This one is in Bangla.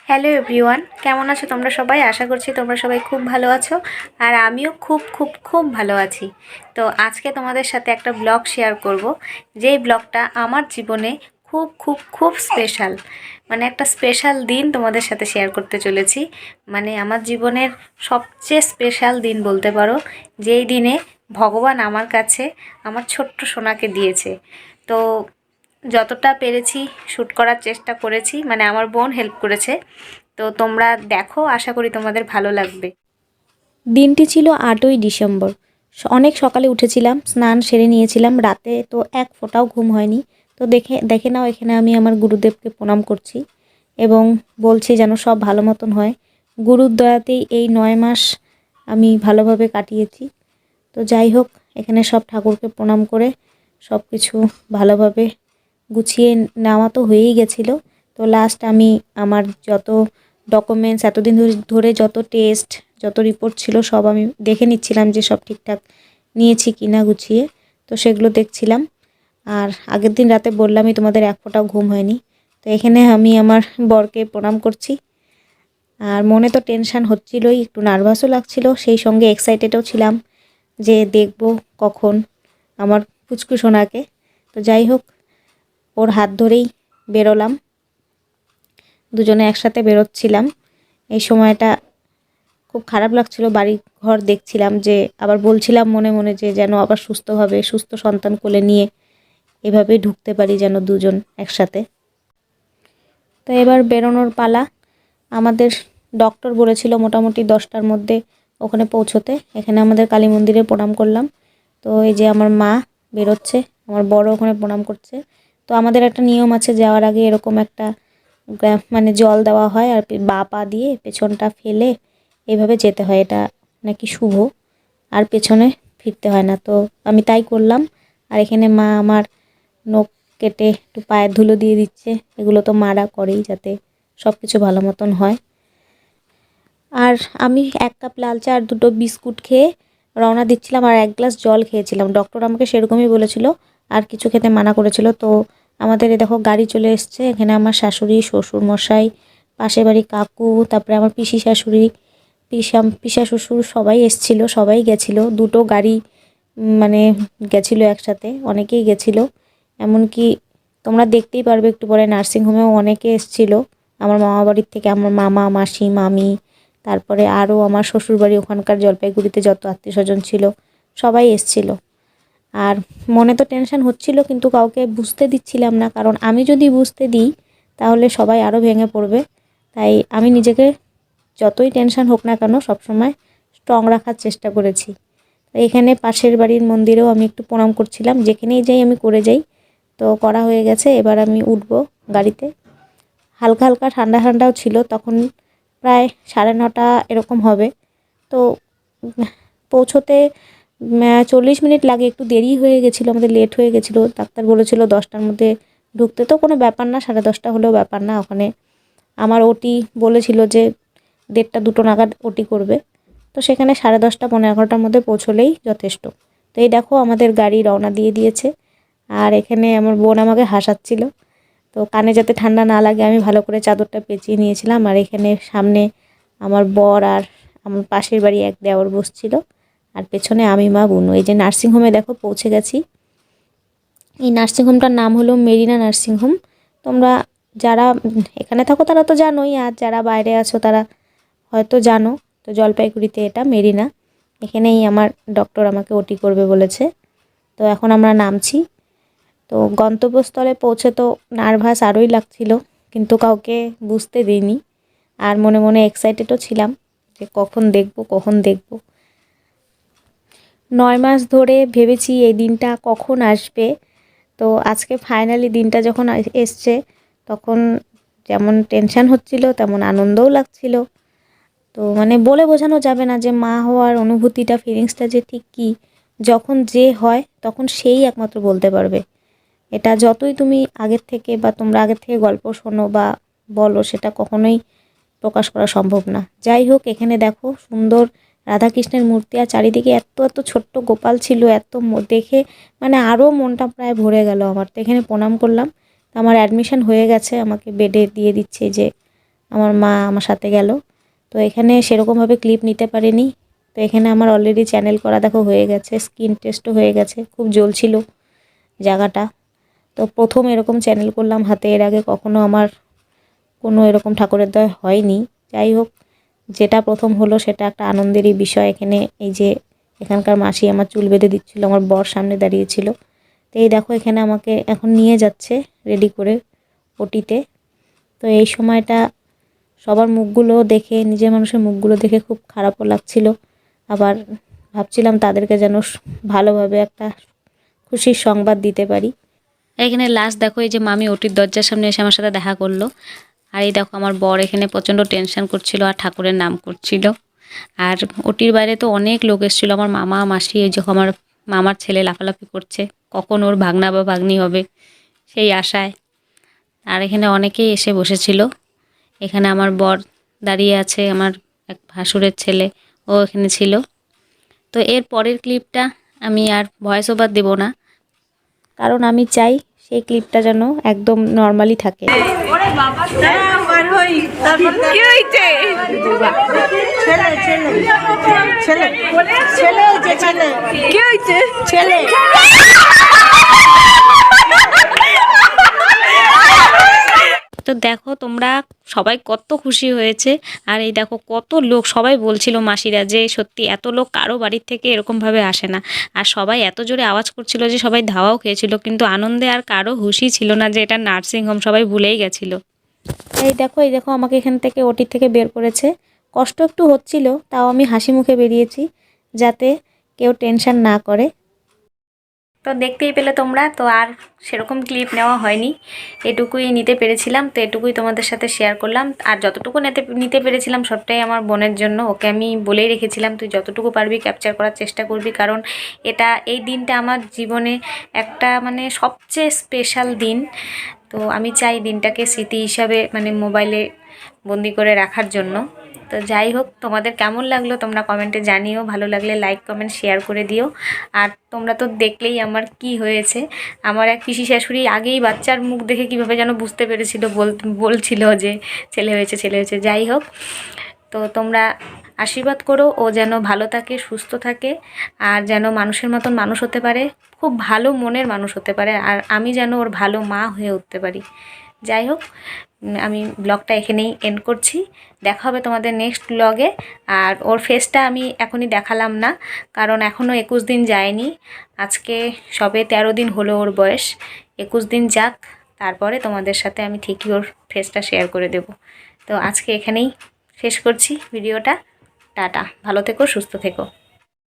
হ্যালো এভরিওয়ান, কেমন আছো তোমরা সবাই? আশা করছি তোমরা সবাই খুব ভালো আছো। আর আমিও খুব খুব খুব ভালো আছি। তো আজকে তোমাদের সাথে একটা ব্লগ শেয়ার করব, যেই ব্লগটা আমার জীবনে খুব খুব খুব স্পেশাল। মানে একটা স্পেশাল দিন তোমাদের সাথে শেয়ার করতে চলেছি। মানে আমার জীবনের সবচেয়ে স্পেশাল দিন বলতে পারো, যেই দিনে ভগবান আমার কাছে আমার ছোট্ট সোনাকে দিয়েছে। তো যতটা পেরেছি শ্যুট করার চেষ্টা করেছি, মানে আমার বোন হেল্প করেছে। তো তোমরা দেখো, আশা করি তোমাদের ভালো লাগবে। দিনটি ছিল ৮ই ডিসেম্বর। অনেক সকালে উঠেছিলাম, স্নান সেরে নিয়েছিলাম। রাতে তো এক ফোঁটাও ঘুম হয়নি। তো দেখে দেখে নাও, এখানে আমি আমার গুরুদেবকে প্রণাম করছি এবং বলছি যেন সব ভালো মতন হয়। গুরুর দয়াতেই এই ৯ মাস আমি ভালোভাবে কাটিয়েছি। তো যাই হোক, এখানে সব ঠাকুরকে প্রণাম করে সব কিছু ভালোভাবে গুছিয়ে নেওয়া তো হয়েই গেছিলো। তো লাস্ট আমি আমার যত ডকুমেন্টস এতদিন ধরে যত টেস্ট যত রিপোর্ট ছিল সব আমি দেখে নিচ্ছিলাম যে সব ঠিকঠাক নিয়েছি কি না গুছিয়ে। তো সেগুলো দেখছিলাম। আর আগের দিন রাতে বললামই তোমাদের এক ফোঁটাও ঘুম হয়নি। তো এখানে আমি আমার বরকে প্রণাম করছি। আর মনে তো টেনশান হচ্ছিলোই, একটু নার্ভাসও লাগছিল, সেই সঙ্গে এক্সাইটেডও ছিলাম যে দেখব কখন আমার পুচকু সোনাকে। তো যাই হোক, ওর হাত ধরেই বেরোলাম, দুজনে একসাথে বেরোচ্ছিলাম। এই সময়টা খুব খারাপ লাগছিল, বাড়ি ঘর দেখছিলাম, যে আবার বলছিলাম মনে মনে যে যেন আবার সুস্থভাবে সুস্থ সন্তান কোলে নিয়ে এভাবেই ঢুকতে পারি যেন দুজন একসাথে। তো এবার বেরোনোর পালা। আমাদের ডক্টর বলেছিল মোটামুটি 10টার মধ্যে ওখানে পৌঁছোতে। এখানে আমাদের কালী মন্দিরে প্রণাম করলাম। তো এই যে আমার মা বেরোচ্ছে, আমার বড় ওখানে প্রণাম করছে। তো আমাদের একটা নিয়ম আছে, যাওয়ার আগে এরকম একটা মানে জল দেওয়া হয় আর বাঁ পা দিয়ে পেছনটা ফেলে এভাবে যেতে হয়, এটা নাকি শুভ, আর পেছনে ফিরতে হয় না। তো আমি তাই করলাম। আর এখানে মা আমার নখ কেটে একটু পায়ের ধুলো দিয়ে দিচ্ছে। এগুলো তো মারা করেই যাতে সব কিছু ভালো মতন হয়। আর আমি 1 কাপ লাল চা আর 2টো বিস্কুট খেয়ে রওনা দিচ্ছিলাম, আর 1 গ্লাস জল খেয়েছিলাম। ডক্টর আমাকে সেরকমই বলেছিল, আর কিছু খেতে মানা করেছিল। তো আমাদের এই দেখো গাড়ি চলে এসছে। এখানে আমার শাশুড়ি, শ্বশুর মশাই, পাশের বাড়ি কাকু, তারপরে আমার পিসি শাশুড়ি, পিসা শ্বশুর সবাই এসছিল, সবাই গেছিল। 2টো গাড়ি মানে গেছিল একসাথে, অনেকেই গেছিল। এমনকি তোমরা দেখতেই পারবে একটু পরে, নার্সিংহোমেও অনেকে এসছিল আমার মামা বাড়ির থেকে। আমার মামা, মাসি, মামি, তারপরে আরও আমার শ্বশুরবাড়ি ওখানকার জলপাইগুড়িতে যত আত্মীয়স্বজন ছিল সবাই এসছিল। আর মনে তো টেনশন হচ্ছিল, কিন্তু কাউকে বুঝতে দিচ্ছিলাম না, কারণ আমি যদি বুঝতে দিই তাহলে সবাই আরও ভেঙে পড়বে। তাই আমি নিজেকে যতই টেনশন হোক না কেন সবসময় স্ট্রং রাখার চেষ্টা করেছি। এখানে পাশের বাড়ির মন্দিরেও আমি একটু প্রণাম করছিলাম, যেখানেই যাই আমি করে যাই। তো করা হয়ে গেছে, এবার আমি উঠবো গাড়িতে। হালকা হালকা ঠান্ডা ঠান্ডাও ছিল তখন, প্রায় 9:30 এরকম হবে। তো পৌঁছোতে 40 মিনিট লাগে, একটু দেরি হয়ে গেছিলো, আমাদের লেট হয়ে গেছিলো। ডাক্তার বলেছিল 10টার মধ্যে ঢুকতে। তো কোনো ব্যাপার না, 10:30 হলেও ব্যাপার না। ওখানে আমার ওটি বলেছিল যে 1:30-2টো নাগাদ ওটি করবে। তো সেখানে 10:30 11টার মধ্যে পৌঁছলেই যথেষ্ট। তো এই দেখো আমাদের গাড়ি রওনা দিয়ে দিয়েছে। আর এখানে আমার বোন আমাকে হাসাচ্ছিল। তো কানে যাতে ঠান্ডা না লাগে আমি ভালো করে চাদরটা পেঁচিয়ে নিয়েছিলাম। আর এখানে সামনে আমার বর আর আমার পাশের বাড়ি এক দেওর বসছিল, আর পেছনে আমি, মা, বুনু। এই যে নার্সিংহোমে দেখো পৌঁছে গেছি। এই নার্সিংহোমটার নাম হলো মেরিনা নার্সিংহোম। তোমরা যারা এখানে থাকো তারা তো জানোই, আর যারা বাইরে আছো তারা হয়তো জানো। তো জলপাইগুড়িতে এটা মেরিনা। এখানেই আমার ডক্টর আমাকে ওটি করবে বলেছে। তো এখন আমরা নামছি। তো গন্তব্যস্থলে পৌঁছে তো নার্ভাস আরোই লাগছিল, কিন্তু কাউকে বুঝতে দিইনি। আর মনে মনে এক্সাইটেডও ছিলাম যে কখন দেখব কখন দেখব। 9 মাস ধরে ভেবেছি এই দিনটা কখন আসবে। তো আজকে ফাইনালি দিনটা যখন এসছে, তখন যেমন টেনশান হচ্ছিল তেমন আনন্দও লাগছিল। তো মানে বলে বোঝানো যাবে না যে মা হওয়ার অনুভূতিটা, ফিলিংসটা যে ঠিক কী, যখন যে হয় তখন সেই একমাত্র বলতে পারবে। এটা যতই তুমি আগের থেকে বা তোমরা আগের থেকে গল্প শোনো বা বলো, সেটা কখনোই প্রকাশ করা সম্ভব না। যাই হোক, এখানে দেখো সুন্দর রাধাকৃষ্ণের মূর্তি, আর চারিদিকে এত এত ছোট্ট গোপাল ছিল, এত দেখে মানে আরও মনটা প্রায় ভরে গেল আমার। তো এখানে প্রণাম করলাম। তো আমার অ্যাডমিশন হয়ে গেছে, আমাকে বেডে দিয়ে দিচ্ছে যে আমার মা আমার সাথে গেল। তো এখানে সেরকমভাবে ক্লিপ নিতে পারিনি। তো এখানে আমার অলরেডি চ্যানেল করা দেখো হয়ে গেছে, স্কিন টেস্টও হয়ে গেছে, খুব জ্বলছিল জায়গাটা। তো প্রথম এরকম চ্যানেল করলাম হাতে, এর আগে কখনো আমার কোনো এরকম ঠাকুরের দয় হয়নি। যাই হোক, যেটা প্রথম হলো সেটা একটা আনন্দেরই বিষয়। এখানে এই যে এখানকার মাসি আমার চুল বেঁধে দিচ্ছিল, আমার বর সামনে দাঁড়িয়েছিল। তো এই দেখো এখানে আমাকে এখন নিয়ে যাচ্ছে রেডি করে ওটিতে। তো এই সময়টা সবার মুখগুলো দেখে, নিজের মানুষের মুখগুলো দেখে খুব খারাপও লাগছিল। আবার ভাবছিলাম তাদেরকে যেন ভালোভাবে একটা খুশির সংবাদ দিতে পারি। এখানে লাস্ট দেখো এই যে মামি ওটির দরজার সামনে এসে আমার সাথে দেখা করলো। আর এই দেখো আমার বর এখানে প্রচণ্ড টেনশন করছিল আর ঠাকুরের নাম করছিল। আর ওটির বাইরে তো অনেক লোক এসেছিলো, আমার মামা মাসি, এই যে আমার মামার ছেলে লাফালাফি করছে, কখন ওর ভাগনা বা ভাগ্নি হবে সেই আশায়। আর এখানে অনেকেই এসে বসেছিল। এখানে আমার বর দাঁড়িয়ে আছে, আমার এক ভাসুরের ছেলে, ও এখানে ছিল। তো এর পরের ক্লিপটা আমি আর ভয়েস ওভার দেবো না, কারণ আমি চাই সেই ক্লিপটা যেন একদম নর্মালি থাকে। তো দেখো তোমরা সবাই কত খুশি হয়েছে। আর এই দেখো কত লোক, সবাই বলছিল মাসিরা যে সত্যি এত লোক কারো বাড়ির থেকে এরকমভাবে আসে না। আর সবাই এত জোরে আওয়াজ করছিল যে সবাই ধাওয়াও খেয়েছিল, কিন্তু আনন্দে আর কারো হুঁশই ছিল না যে এটা নার্সিংহোম, সবাই ভুলেই গেছিলো। এই দেখো আমাকে এখান থেকে ওটি থেকে বের করেছে। কষ্ট একটু হচ্ছিল, তাও আমি হাসি মুখে বেরিয়েছি যাতে কেউ টেনশন না করে। তো দেখতেই পেলে তোমরা, তো আর সেরকম ক্লিপ নেওয়া হয়নি, এটুকুই নিতে পেরেছিলাম। তো এটুকুই তোমাদের সাথে শেয়ার করলাম। আর যতটুকু নিতে পেরেছিলাম সবটাই আমার বোনের জন্য। ওকে আমি বলেই রেখেছিলাম তুই যতটুকু পারবি ক্যাপচার করার চেষ্টা করবি, কারণ এই দিনটা আমার জীবনে একটা মানে সবচেয়ে স্পেশাল দিন। তো আমি চাই দিনটাকে স্মৃতি হিসাবে মানে মোবাইলে বন্দি করে রাখার জন্য। তো যাই হোক, তোমাদের কেমন লাগলো তোমরা কমেন্টে জানিও, ভালো লাগলে লাইক কমেন্ট শেয়ার করে দিও। আর তোমরা তো দেখলেই আমার কি হয়েছে। আমার এক পিসি শাশুড়ি আগেই বাচ্চার মুখ দেখে কিভাবে যেন বুঝতে পেরেছিল, বলছিল যে ছেলে হয়েছে ছেলে হয়েছে। যাই হোক, তো তোমরা আশীর্বাদ করো ও যেন ভালো থাকে, সুস্থ থাকে, আর যেন মানুষের মতন মানুষ হতে পারে, খুব ভালো মনের মানুষ হতে পারে, আর আমি যেন ওর ভালো মা হয়ে উঠতে পারি। যাই হোক, আমি ব্লগটা এখানেই এন্ড করছি। দেখা হবে তোমাদের নেক্সট ব্লগে। আর ওর ফেসটা আমি এখনই দেখালাম না, কারণ এখনও 21 দিন যায়নি। আজকে সবে 13 দিন হলো ওর বয়স। 21 দিন যাক, তারপরে তোমাদের সাথে আমি ঠিকই ওর ফেসটা শেয়ার করে দেব। তো আজকে এখানেই শেষ করছি ভিডিওটা। টাটা, ভালো থেকো, সুস্থ থেকো।